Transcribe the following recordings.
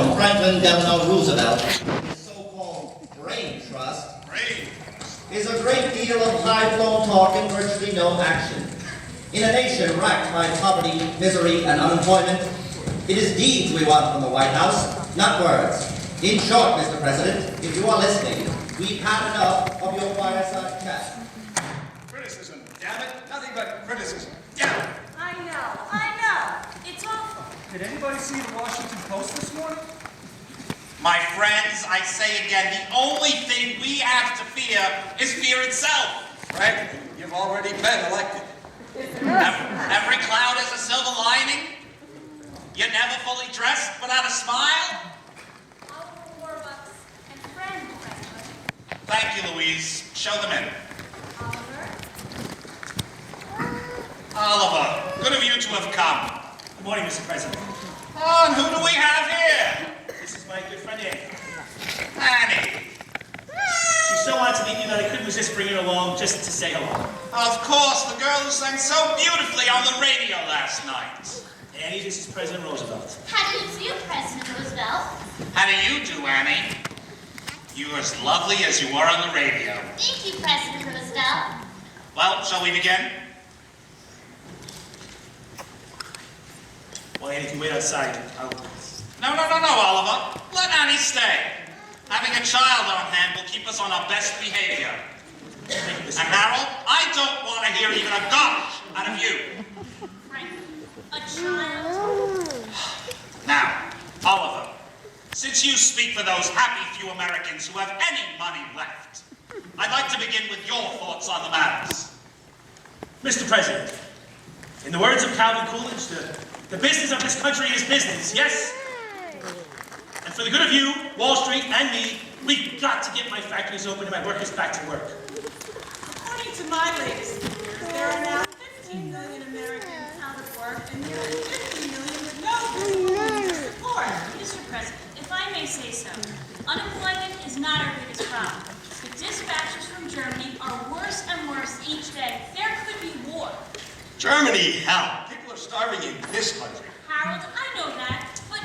from Franklin Delano Roosevelt, his so-called brain trust, is a great deal of high-flown talk and virtually no action. In a nation racked by poverty, misery, and unemployment, it is deeds we want from the White House, not words. In short, Mr. President, if you are listening, we've had enough of your fireside chat. Criticism, damn it. Nothing but criticism. Damn it. I know. It's awful. Did anybody see the Washington Post this morning? My friends, I say again, the only thing we have to fear is fear itself. Frank, you've already been elected. Every cloud has a silver lining. You're never fully dressed without a smile. Warbucks and friend, Franklin. Thank you, Louise. Show them in. Oliver, good of you to have come. Good morning, Mr. President. Oh, and who do we have here? This is my good friend Annie. Annie. She so wanted to meet you that I couldn't resist bringing her along just to say hello. Of course, the girl who sang so beautifully on the radio last night. Annie, this is President Roosevelt. How do you do, President Roosevelt? How do you do, Annie? You're as lovely as you are on the radio. Thank you, President Roosevelt. Well, shall we begin? Well, Annie, can wait outside. No, Oliver. Let Annie stay. Having a child on hand will keep us on our best behavior. Thank you, Mr. And Harold, I don't want to hear even a gosh out of you. Frank, a child? Now, Oliver, since you speak for those happy few Americans who have any money left, I'd like to begin with your thoughts on the matters. Mr. President, in the words of Calvin Coolidge, the business of this country is business, yes? And for the good of you, Wall Street, and me, we've got to get my factories open and my workers back to work. According to my latest figures, there are now 15 million Americans out of work and nearly 50 million with no business support. Mr. President, if I may say so, unemployment is not our biggest problem. The dispatches from Germany are worse and worse each day. There could be war. Germany, hell. People are starving in this country. Harold, I know that, but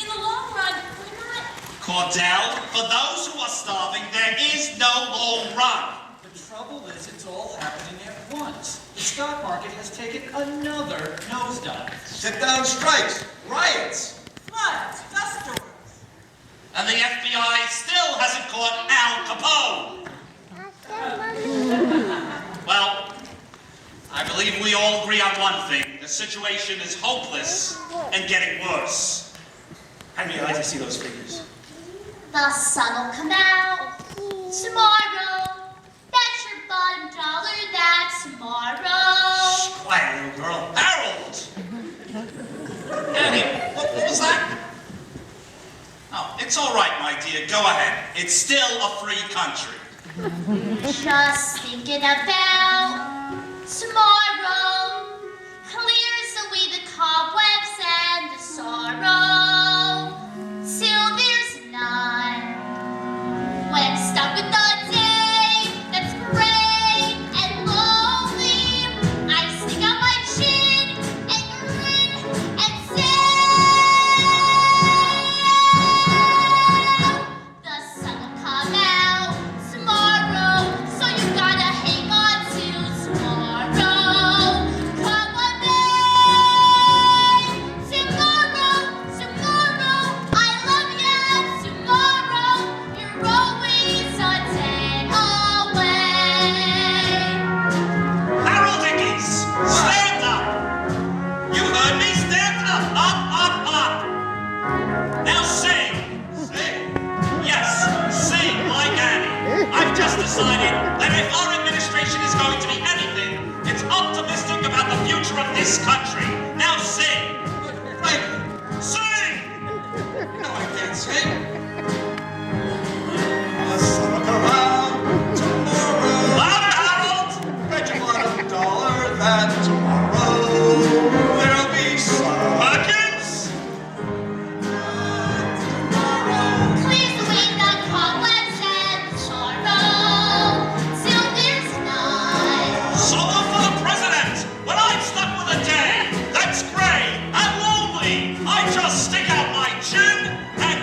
in the long run, we're not... Cordell, for those who are starving, there is no long run. The trouble is, it's all happening at once. The stock market has taken another nosedive. Sit-down strikes, riots. Floods, dust storms. And the FBI still hasn't caught Al Capone. Well, I believe we all agree on one thing. The situation is hopeless and getting worse. I'd like to see those figures. The sun will come out tomorrow. That's your bottom dollar, that's tomorrow. Quiet, little girl. Harold! Annie, what was that? Oh, it's all right, my dear. Go ahead. It's still a free country. Just thinking about tomorrow clears away the cobwebs and the sorrow till there's none. When stuck with the day that's gray and lonely, I stick out my chin and grin and say, the sun will come out tomorrow, so you gotta hang on till tomorrow. Come on, babe. Tomorrow, I love ya. Tomorrow, you're always a day away. Harold Dickies, stand up! You heard me? Stand up! Up! Now sing! Sing? Yes, sing like Annie. I've just decided that if our administration is going to be anything, it's optimistic about the future of this country. Now sing! Franklin, Sing! no, I can't sing. The sun will come out tomorrow. Louder, Harold! Bet you $1 that tomorrow there'll be sun. Perkins! Clears away the cobwebs and the sorrow till there's none. Solo for the president! When I'm stuck with a day that's gray and lonely, I just stick out my chin and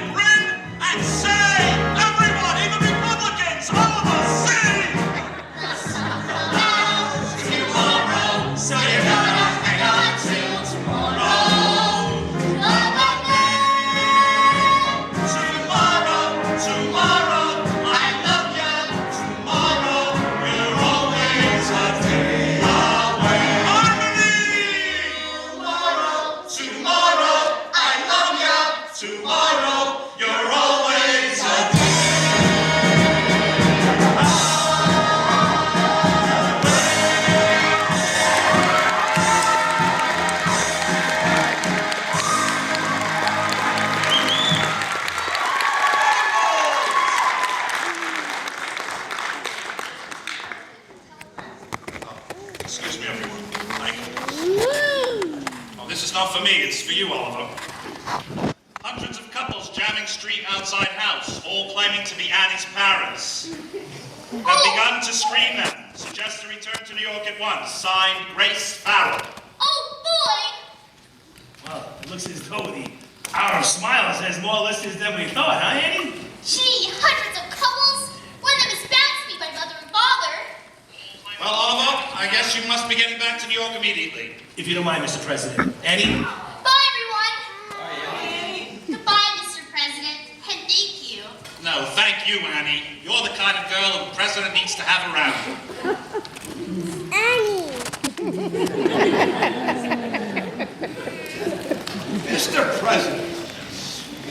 is for you, Oliver. Hundreds of couples jamming street outside house, all claiming to be Annie's parents, have begun to screen them. Suggest a return to New York at once. Signed, Grace Farrell. Oh, boy! Well, it looks as though the Hour of Smiles has more listeners than we thought, huh, Annie? Gee, hundreds of couples. One of them is Batsby, my mother and father. Well, Oliver, I guess you must be getting back to New York immediately. If you don't mind, Mr. President. Annie? Bye, everyone. Goodbye, Mr. President, and thank you. No, thank you, Annie. You're the kind of girl the president needs to have around. Mr. President,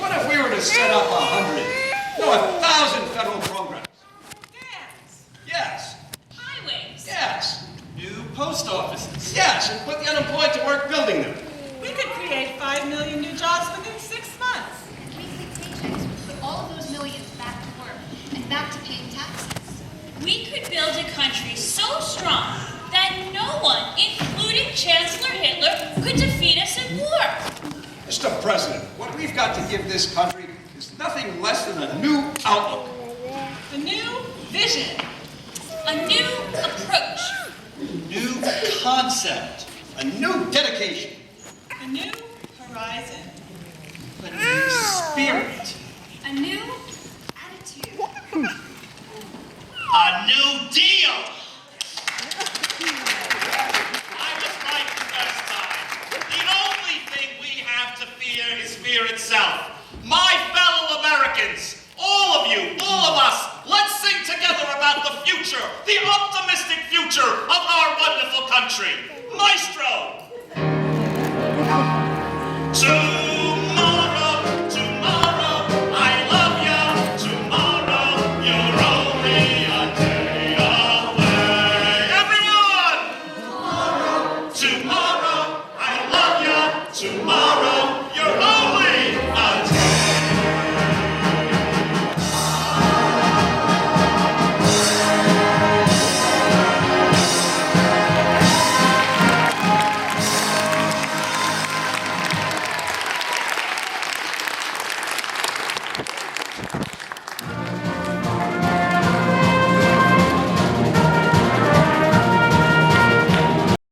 what if we were to set up 1,000 federal programs? Dams, Yes, highways. yes. New post offices. Yes, and put the unemployed to work building them. We could create 5 million new jobs within 6 months. Weekly paychecks would put all of those millions back to work and back to paying taxes. We could build a country so strong that no one, including Chancellor Hitler, could defeat us in war. Mr. President, what we've got to give this country is nothing less than a new outlook. A new vision. A new approach. New concept. A new dedication. A new horizon. A new spirit. A new attitude. A new deal! I was right the first time. The only thing we have to fear is fear itself. My fellow Americans, all of you, all of us, let's sing together about the future, the optimistic future of our wonderful country. Maestro! Tomorrow, tomorrow, I love ya. Tomorrow, you're only a day away. Everyone! Tomorrow, I love ya. Tomorrow.